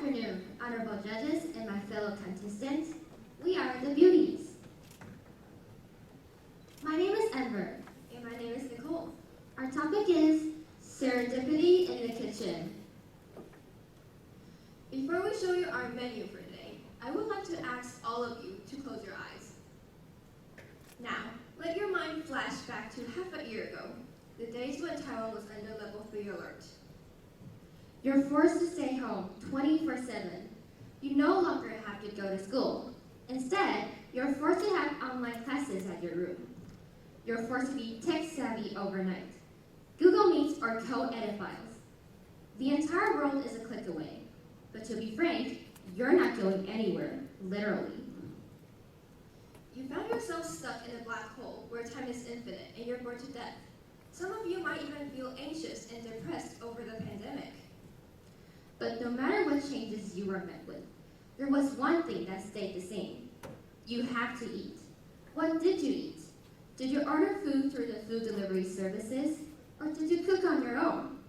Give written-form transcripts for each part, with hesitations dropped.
afternoon, honorable judges and my fellow contestants. We are the Beauties. My name is Amber. And my name is Nicole. Our topic is serendipity in the kitchen. Before we show you our menu for today, I would like to ask all of you to close your eyes. Now, let your mind flash back to half a year ago, the days when Taiwan was under level 3 alert. You're forced to stay home 24/7. You no longer have to go to school. Instead, you're forced to have online classes at your room. You're forced to be tech-savvy overnight. Google Meets or co-edit files. The entire world is a click away. But to be frank, you're not going anywhere, literally. You found yourself stuck in a black hole where time is infinite and you're bored to death. Some of you might even feel anxious and depressed over the pandemic. But no matter what changes you were met with, there was one thing that stayed the same. You have to eat. What did you eat? Did you order food through the food delivery services, or did you cook on your own?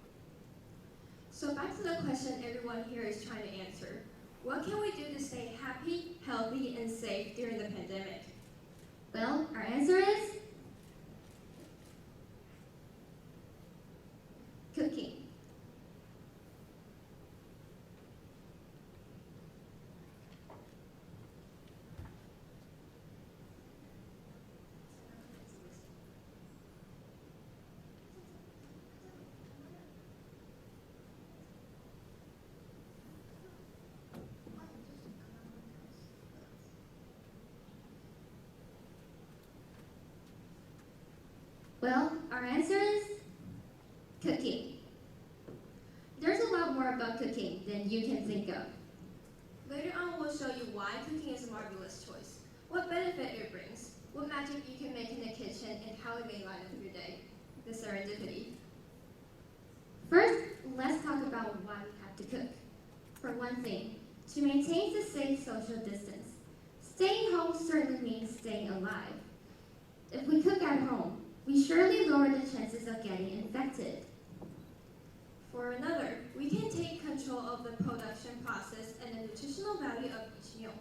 So back to the question everyone here is trying to answer. What can we do to stay happy, healthy, and safe during the pandemic? Well, our answer is cooking. Well, our answer is cooking. There's a lot more about cooking than you can think of. Later on, we'll show you why cooking is a marvelous choice, what benefit it brings, what magic you can make in the kitchen, and how it may light up your day, the serendipity. First, let's talk about why we have to cook. For one thing, to maintain the safe social distance. Staying home certainly means staying alive. If we cook at home, we surely lower the chances of getting infected. For another, we can take control of the production process and the nutritional value of each meal.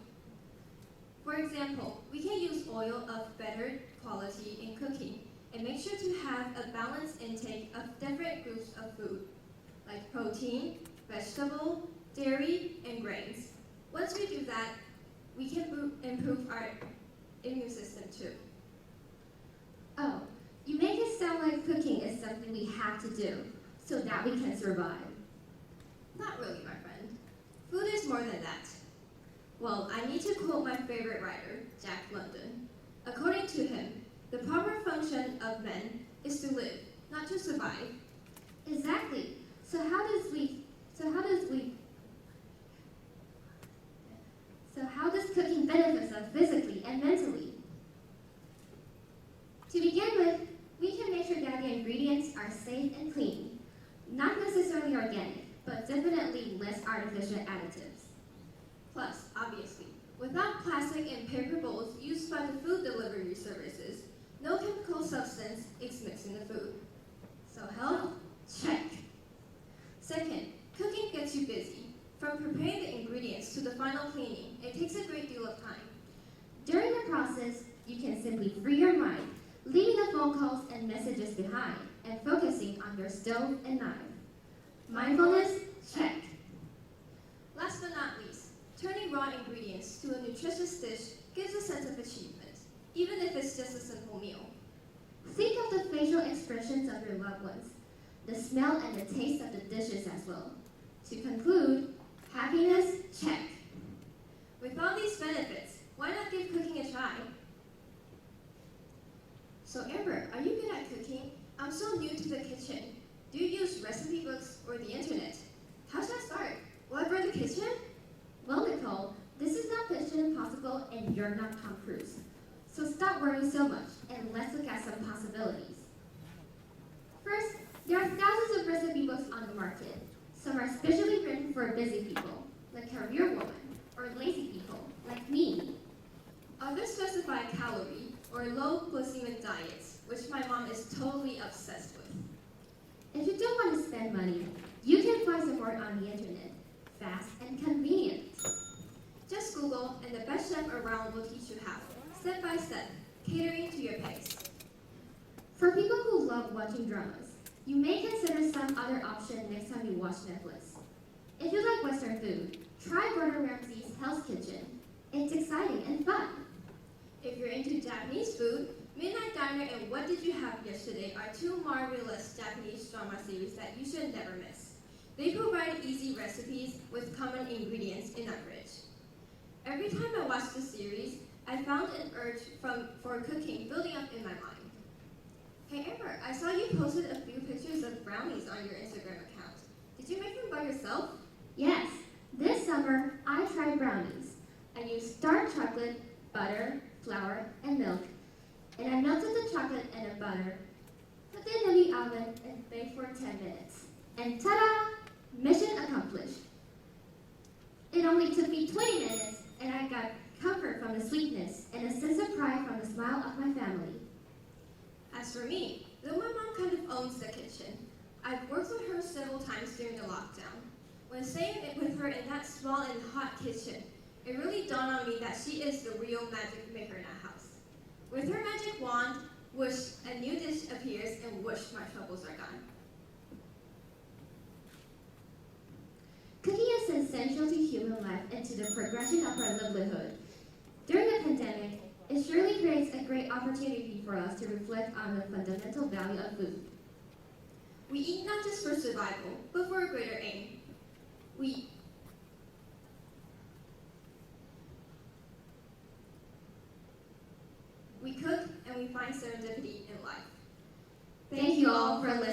For example, we can use oil of better quality in cooking and make sure to have a balanced intake of different groups of food, like protein, vegetable, dairy, and grains. Once we do that, we can improve our immune system too. Oh, you make it sound like cooking is something we have to do so that we can survive. Not really, my friend. Food is more than that. Well, I need to quote my favorite writer, Jack London. According to him, the proper function of men is to live, not to survive. Exactly. So how does cooking benefit us physically and mentally? To begin with, we can make sure that the ingredients are safe and clean. Not necessarily organic, but definitely less artificial additives. Plus, obviously, without plastic and paper bowls used by the food delivery services, no chemical substance is mixed in the food. So health, check. Second, cooking gets you busy. From preparing the ingredients to the final cleaning, it takes a great deal of time. During the process, you can simply free your mind, leaving the phone calls and messages behind and focusing on your stove and knife. Mindfulness, check. Last but not least, turning raw ingredients to a nutritious dish gives a sense of achievement, even if it's just a simple meal. Think of the facial expressions of your loved ones, the smell and the taste of the dishes as well. To conclude, happiness, check. With all these benefits, why not give cooking a try? So Amber, are you good at cooking? I'm so new to the kitchen. Do you use recipe books or the internet? How should I start? Will I burn the kitchen? Well, Nicole, this is not Mission Impossible and you're not Tom Cruise. So stop worrying so much and let's look at some possibilities. First, there are thousands of recipe books on the market. Some are specially written for busy people, like career women, or lazy people, like me. Others specify calorie or low glycemic diets, which my mom is totally obsessed with. If you don't want to spend money, you can find support on the internet. fast, and convenient. Just Google and the best chef around will teach you how, step by step, catering to your pace. For people who love watching dramas, you may consider some other option next time you watch Netflix. If you like Western food, try Gordon Ramsay's Hell's Kitchen. It's exciting and fun. If you're into Japanese food, Midnight Diner and What Did You Have Yesterday are two marvelous Japanese drama series that you should never miss. They provide easy recipes with common ingredients in a fridge. Every time I watch the series, I found an urge for cooking building up in my mind. Hey Amber, I saw you posted a few pictures of brownies on your Instagram account. Did you make them by yourself? Yes, this summer I tried brownies. I used dark chocolate, butter, flour, and milk, and I melted the chocolate and the butter, put them in the oven, and baked for 10 minutes. And ta-da! Mission accomplished. It only took me 20 minutes, and I got comfort from the sweetness and a sense of pride from the smile of my family. As for me, though my mom kind of owns the kitchen, I've worked with her several times during the lockdown. When staying with her in that small and hot kitchen, it really dawned on me that she is the real magic maker in that house. With her magic wand, whoosh, a new dish appears, and whoosh, my troubles are gone. Cooking is essential to human life and to the progression of our livelihood. During the pandemic, it surely creates a great opportunity for us to reflect on the fundamental value of food. We eat not just for survival, but for a greater aim. We cook and we find serendipity in life. Thank you all for listening.